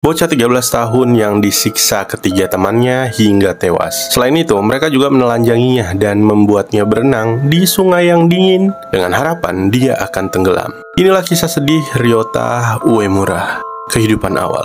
Bocah 13 tahun yang disiksa ketiga temannya hingga tewas. Selain itu, mereka juga menelanjanginya dan membuatnya berenang di sungai yang dingin dengan harapan dia akan tenggelam. Inilah kisah sedih Ryota Uemura, kehidupan awal.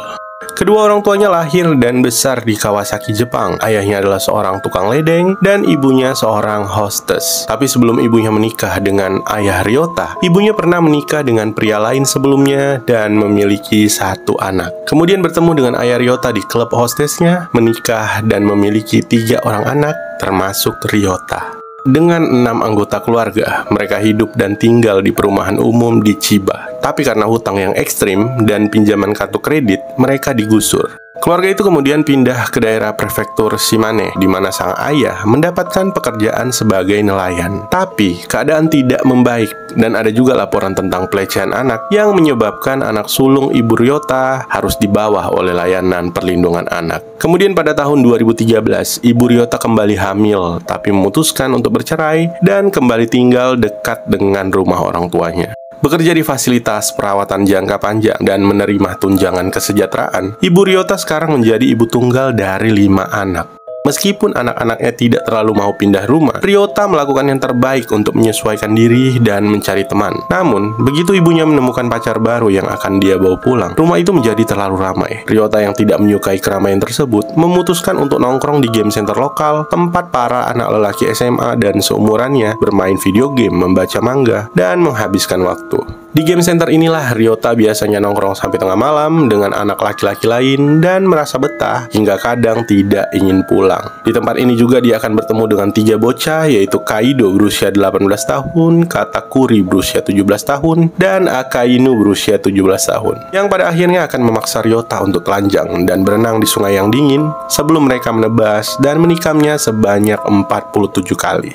Kedua orang tuanya lahir dan besar di Kawasaki, Jepang. Ayahnya adalah seorang tukang ledeng dan ibunya seorang hostess. Tapi sebelum ibunya menikah dengan ayah Ryota, ibunya pernah menikah dengan pria lain sebelumnya dan memiliki satu anak. Kemudian bertemu dengan ayah Ryota di klub hostessnya, menikah dan memiliki 3 orang anak, termasuk Ryota. Dengan 6 anggota keluarga, mereka hidup dan tinggal di perumahan umum di Chiba. Tapi karena hutang yang ekstrim dan pinjaman kartu kredit, mereka digusur. Keluarga itu kemudian pindah ke daerah prefektur Shimane, di mana sang ayah mendapatkan pekerjaan sebagai nelayan. Tapi keadaan tidak membaik dan ada juga laporan tentang pelecehan anak yang menyebabkan anak sulung ibu Ryota harus dibawa oleh layanan perlindungan anak. Kemudian pada tahun 2013, ibu Ryota kembali hamil, tapi memutuskan untuk bercerai dan kembali tinggal dekat dengan rumah orang tuanya. Bekerja di fasilitas perawatan jangka panjang dan menerima tunjangan kesejahteraan, Ibu Ryota sekarang menjadi ibu tunggal dari 5 anak. Meskipun anak-anaknya tidak terlalu mau pindah rumah, Ryota melakukan yang terbaik untuk menyesuaikan diri dan mencari teman. Namun, begitu ibunya menemukan pacar baru yang akan dia bawa pulang, rumah itu menjadi terlalu ramai. Ryota yang tidak menyukai keramaian tersebut memutuskan untuk nongkrong di game center lokal, tempat para anak lelaki SMA dan seumurannya bermain video game, membaca manga, dan menghabiskan waktu. Di game center inilah Ryota biasanya nongkrong sampai tengah malam dengan anak laki-laki lain dan merasa betah hingga kadang tidak ingin pulang. Di tempat ini juga dia akan bertemu dengan 3 bocah, yaitu Kaido berusia 18 tahun, Katakuri berusia 17 tahun, dan Akainu berusia 17 tahun, yang pada akhirnya akan memaksa Ryota untuk telanjang dan berenang di sungai yang dingin sebelum mereka menebas dan menikamnya sebanyak 47 kali.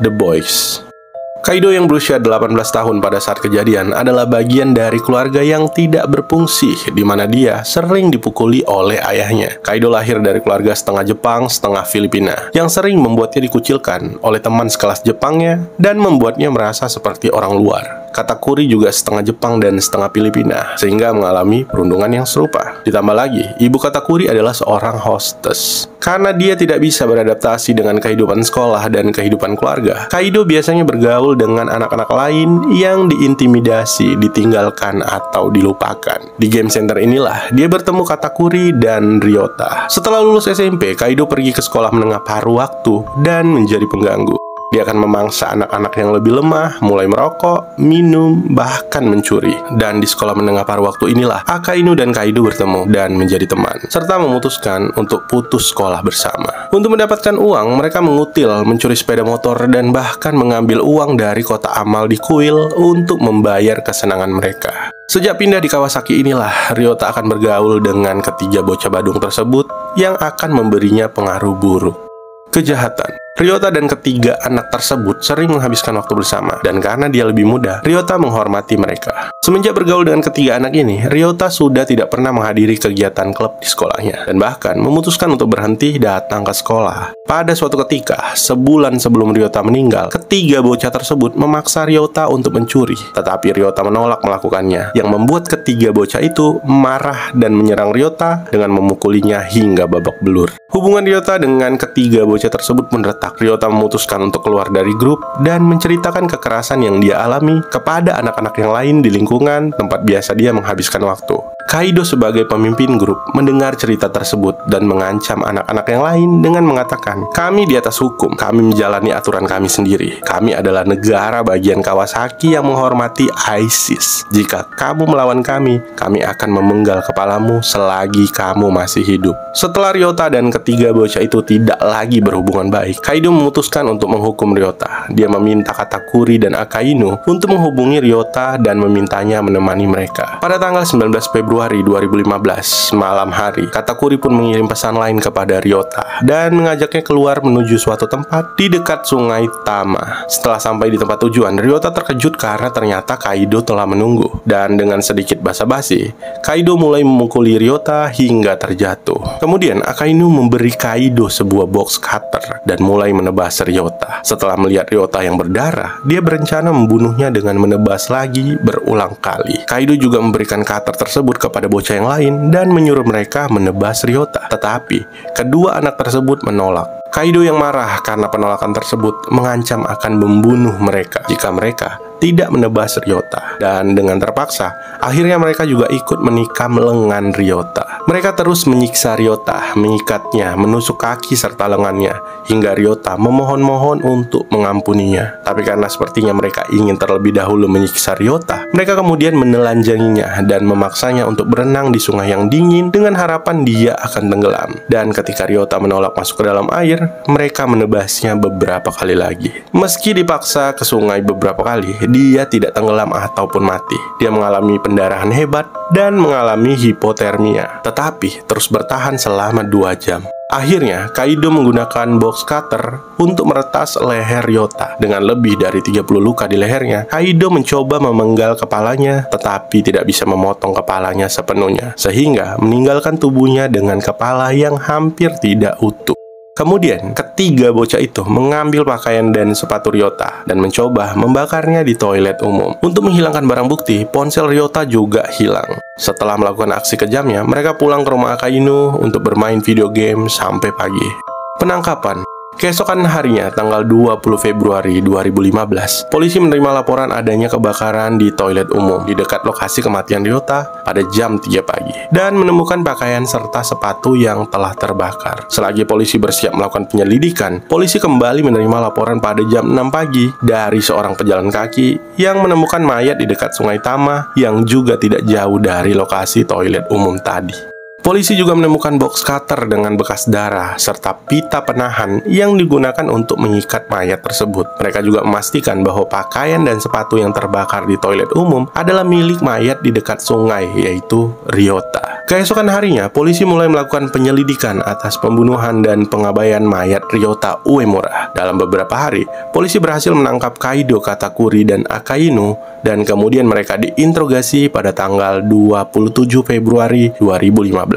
The Boys. Kaido yang berusia 18 tahun pada saat kejadian adalah bagian dari keluarga yang tidak berfungsi, di mana dia sering dipukuli oleh ayahnya. Kaido lahir dari keluarga setengah Jepang, setengah Filipina, yang sering membuatnya dikucilkan oleh teman sekelas Jepangnya dan membuatnya merasa seperti orang luar. Katakuri juga setengah Jepang dan setengah Filipina, sehingga mengalami perundungan yang serupa. Ditambah lagi, ibu Katakuri adalah seorang hostess. Karena dia tidak bisa beradaptasi dengan kehidupan sekolah dan kehidupan keluarga, Kaido biasanya bergaul dengan anak-anak lain yang diintimidasi, ditinggalkan, atau dilupakan. Di game center inilah dia bertemu Katakuri dan Ryota. Setelah lulus SMP, Kaido pergi ke sekolah menengah paruh waktu dan menjadi pengganggu. Dia akan memangsa anak-anak yang lebih lemah, mulai merokok, minum, bahkan mencuri. Dan di sekolah menengah paruh waktu inilah Akainu dan Kaido bertemu dan menjadi teman, serta memutuskan untuk putus sekolah bersama. Untuk mendapatkan uang, mereka mengutil, mencuri sepeda motor, dan bahkan mengambil uang dari kotak amal di kuil untuk membayar kesenangan mereka. Sejak pindah di Kawasaki inilah Ryota akan bergaul dengan ketiga bocah badung tersebut yang akan memberinya pengaruh buruk. Kejahatan. Ryota dan ketiga anak tersebut sering menghabiskan waktu bersama, dan karena dia lebih muda, Ryota menghormati mereka. Semenjak bergaul dengan ketiga anak ini, Ryota sudah tidak pernah menghadiri kegiatan klub di sekolahnya, dan bahkan memutuskan untuk berhenti datang ke sekolah. Pada suatu ketika, sebulan sebelum Ryota meninggal, ketiga bocah tersebut memaksa Ryota untuk mencuri, tetapi Ryota menolak melakukannya, yang membuat ketiga bocah itu marah dan menyerang Ryota dengan memukulinya hingga babak belur. Hubungan Ryota dengan ketiga bocah tersebut pun retak. Ryota memutuskan untuk keluar dari grup dan menceritakan kekerasan yang dia alami kepada anak-anak yang lain di lingkungan tempat biasa dia menghabiskan waktu. Kaido sebagai pemimpin grup mendengar cerita tersebut dan mengancam anak-anak yang lain dengan mengatakan, "Kami di atas hukum, kami menjalani aturan kami sendiri. Kami adalah negara bagian Kawasaki yang menghormati ISIS. Jika kamu melawan kami akan memenggal kepalamu selagi kamu masih hidup." Setelah Ryota dan ketiga bocah itu tidak lagi berhubungan baik, Kaido memutuskan untuk menghukum Ryota. Dia meminta Katakuri dan Akainu untuk menghubungi Ryota dan memintanya menemani mereka. Pada tanggal 19 Februari 2015, malam hari, Katakuri pun mengirim pesan lain kepada Ryota dan mengajaknya keluar menuju suatu tempat di dekat sungai Tama. Setelah sampai di tempat tujuan, Ryota terkejut karena ternyata Kaido telah menunggu. Dan dengan sedikit basa-basi, Kaido mulai memukuli Ryota hingga terjatuh. Kemudian Akainu memberi Kaido sebuah box cutter dan mulai menebas Ryota. Setelah melihat Ryota yang berdarah, dia berencana membunuhnya dengan menebas lagi berulang kali. Kaido juga memberikan cutter tersebut kepada bocah yang lain dan menyuruh mereka menebas Ryota. Tetapi kedua anak tersebut menolak. Kaido yang marah karena penolakan tersebut mengancam akan membunuh mereka jika mereka tidak menebas Ryota. Dan dengan terpaksa, akhirnya mereka juga ikut menikam lengan Ryota. Mereka terus menyiksa Ryota, mengikatnya, menusuk kaki serta lengannya, hingga Ryota memohon-mohon untuk mengampuninya. Tapi karena sepertinya mereka ingin terlebih dahulu menyiksa Ryota, mereka kemudian menelanjanginya dan memaksanya untuk berenang di sungai yang dingin dengan harapan dia akan tenggelam. Dan ketika Ryota menolak masuk ke dalam air, mereka menebasnya beberapa kali lagi. Meski dipaksa ke sungai beberapa kali, dia tidak tenggelam ataupun mati. Dia mengalami pendarahan hebat dan mengalami hipotermia, tetapi terus bertahan selama 2 jam. Akhirnya, Kaido menggunakan box cutter untuk meretas leher Ryota. Dengan lebih dari 30 luka di lehernya, Kaido mencoba memenggal kepalanya, tetapi tidak bisa memotong kepalanya sepenuhnya, sehingga meninggalkan tubuhnya dengan kepala yang hampir tidak utuh. Kemudian, ketiga bocah itu mengambil pakaian dan sepatu Ryota dan mencoba membakarnya di toilet umum. Untuk menghilangkan barang bukti, ponsel Ryota juga hilang. Setelah melakukan aksi kejamnya, mereka pulang ke rumah Akainu untuk bermain video game sampai pagi. Penangkapan. Keesokan harinya, tanggal 20 Februari 2015, polisi menerima laporan adanya kebakaran di toilet umum di dekat lokasi kematian Ryota pada jam 3 pagi dan menemukan pakaian serta sepatu yang telah terbakar. Selagi polisi bersiap melakukan penyelidikan, polisi kembali menerima laporan pada jam 6 pagi dari seorang pejalan kaki yang menemukan mayat di dekat Sungai Tama yang juga tidak jauh dari lokasi toilet umum tadi. Polisi juga menemukan box cutter dengan bekas darah serta pita penahan yang digunakan untuk mengikat mayat tersebut. Mereka juga memastikan bahwa pakaian dan sepatu yang terbakar di toilet umum adalah milik mayat di dekat sungai, yaitu Ryota. Keesokan harinya, polisi mulai melakukan penyelidikan atas pembunuhan dan pengabaian mayat Ryota Uemura. Dalam beberapa hari, polisi berhasil menangkap Kaido, Katakuri, dan Akainu, dan kemudian mereka diinterogasi pada tanggal 27 Februari 2015.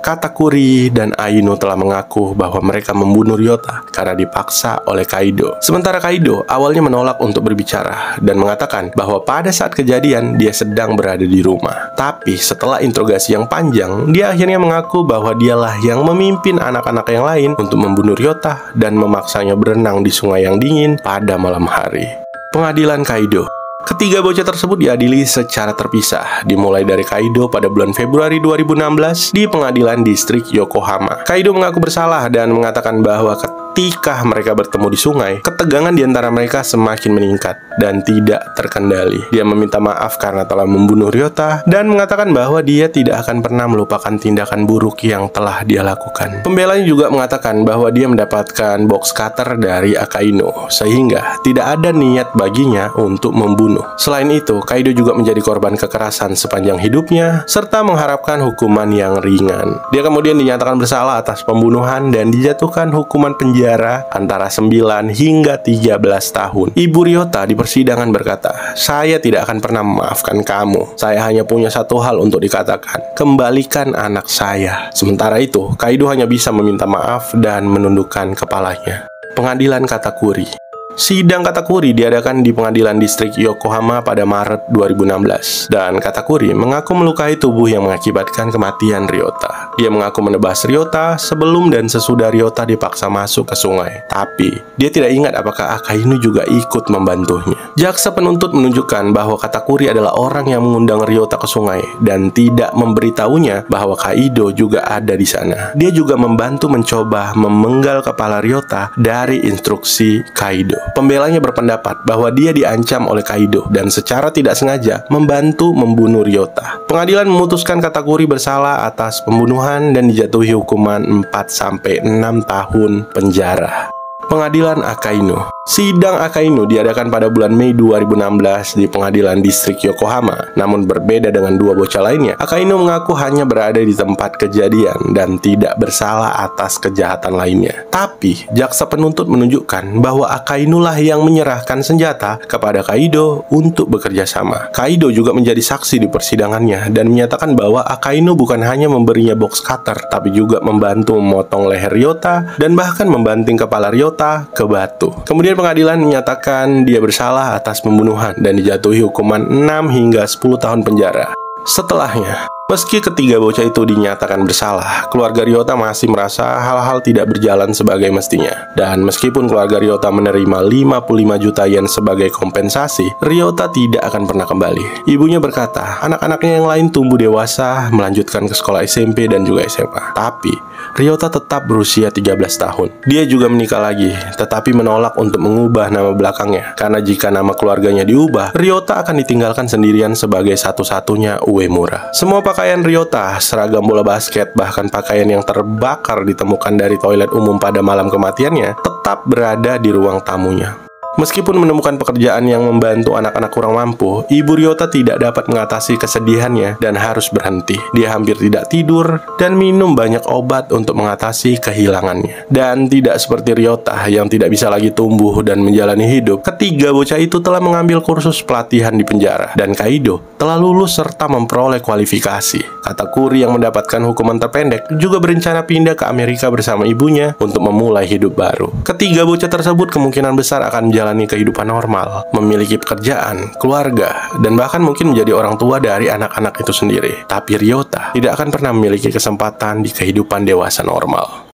Katakuri dan Aino telah mengaku bahwa mereka membunuh Ryota karena dipaksa oleh Kaido. Sementara Kaido awalnya menolak untuk berbicara dan mengatakan bahwa pada saat kejadian dia sedang berada di rumah. Tapi setelah interogasi yang panjang, dia akhirnya mengaku bahwa dialah yang memimpin anak-anak yang lain untuk membunuh Ryota dan memaksanya berenang di sungai yang dingin pada malam hari. Pengadilan Kaido. Ketiga bocah tersebut diadili secara terpisah, dimulai dari Kaido pada bulan Februari 2016 di pengadilan distrik Yokohama. Kaido mengaku bersalah dan mengatakan bahwa ketika mereka bertemu di sungai, ketegangan di antara mereka semakin meningkat dan tidak terkendali. Dia meminta maaf karena telah membunuh Ryota dan mengatakan bahwa dia tidak akan pernah melupakan tindakan buruk yang telah dia lakukan. Pembelanya juga mengatakan bahwa dia mendapatkan box cutter dari Akainu, sehingga tidak ada niat baginya untuk membunuh. Selain itu, Kaido juga menjadi korban kekerasan sepanjang hidupnya, serta mengharapkan hukuman yang ringan. Dia kemudian dinyatakan bersalah atas pembunuhan dan dijatuhkan hukuman penjara antara 9 hingga 13 tahun. Ibu Ryota di persidangan berkata, "Saya tidak akan pernah memaafkan kamu. Saya hanya punya satu hal untuk dikatakan, kembalikan anak saya." Sementara itu, Kaido hanya bisa meminta maaf dan menundukkan kepalanya. Pengadilan Katakuri. Sidang Katakuri diadakan di pengadilan distrik Yokohama pada Maret 2016 dan Katakuri mengaku melukai tubuh yang mengakibatkan kematian Ryota. Dia mengaku menebas Ryota sebelum dan sesudah Ryota dipaksa masuk ke sungai, tapi dia tidak ingat apakah Akainu juga ikut membantunya. Jaksa penuntut menunjukkan bahwa Katakuri adalah orang yang mengundang Ryota ke sungai dan tidak memberitahunya bahwa Kaido juga ada di sana. Dia juga membantu mencoba memenggal kepala Ryota dari instruksi Kaido. Pembelanya berpendapat bahwa dia diancam oleh Kaido dan secara tidak sengaja membantu membunuh Ryota. Pengadilan memutuskan Katakuri bersalah atas pembunuhan dan dijatuhi hukuman 4-6 tahun penjara. Pengadilan Akainu. Sidang Akainu diadakan pada bulan Mei 2016 di pengadilan distrik Yokohama. Namun berbeda dengan dua bocah lainnya, Akainu mengaku hanya berada di tempat kejadian dan tidak bersalah atas kejahatan lainnya. Tapi, jaksa penuntut menunjukkan bahwa Akainu lah yang menyerahkan senjata kepada Kaido untuk bekerja sama. Kaido juga menjadi saksi di persidangannya dan menyatakan bahwa Akainu bukan hanya memberinya box cutter, tapi juga membantu memotong leher Ryota dan bahkan membanting kepala Ryota ke batu. Kemudian pengadilan menyatakan dia bersalah atas pembunuhan dan dijatuhi hukuman 6 hingga 10 tahun penjara. Setelahnya, Meski ketiga bocah itu dinyatakan bersalah, keluarga Ryota masih merasa hal-hal tidak berjalan sebagai mestinya. Dan meskipun keluarga Ryota menerima 55 juta yen sebagai kompensasi, Ryota tidak akan pernah kembali. Ibunya berkata, anak-anaknya yang lain tumbuh dewasa, melanjutkan ke sekolah SMP dan juga SMA. Tapi, Ryota tetap berusia 13 tahun. Dia juga menikah lagi, tetapi menolak untuk mengubah nama belakangnya. Karena jika nama keluarganya diubah, Ryota akan ditinggalkan sendirian sebagai satu-satunya Uemura. Semua pakaian Ryota, seragam bola basket, bahkan pakaian yang terbakar ditemukan dari toilet umum pada malam kematiannya, tetap berada di ruang tamunya. Meskipun menemukan pekerjaan yang membantu anak-anak kurang mampu, ibu Ryota tidak dapat mengatasi kesedihannya dan harus berhenti. Dia hampir tidak tidur dan minum banyak obat untuk mengatasi kehilangannya. Dan tidak seperti Ryota yang tidak bisa lagi tumbuh dan menjalani hidup, ketiga bocah itu telah mengambil kursus pelatihan di penjara. Dan Kaido telah lulus serta memperoleh kualifikasi. Katakuri yang mendapatkan hukuman terpendek juga berencana pindah ke Amerika bersama ibunya untuk memulai hidup baru. Ketiga bocah tersebut kemungkinan besar akan menjalani kehidupan normal, memiliki pekerjaan, keluarga, dan bahkan mungkin menjadi orang tua dari anak-anak itu sendiri. Tapi Ryota tidak akan pernah memiliki kesempatan di kehidupan dewasa normal.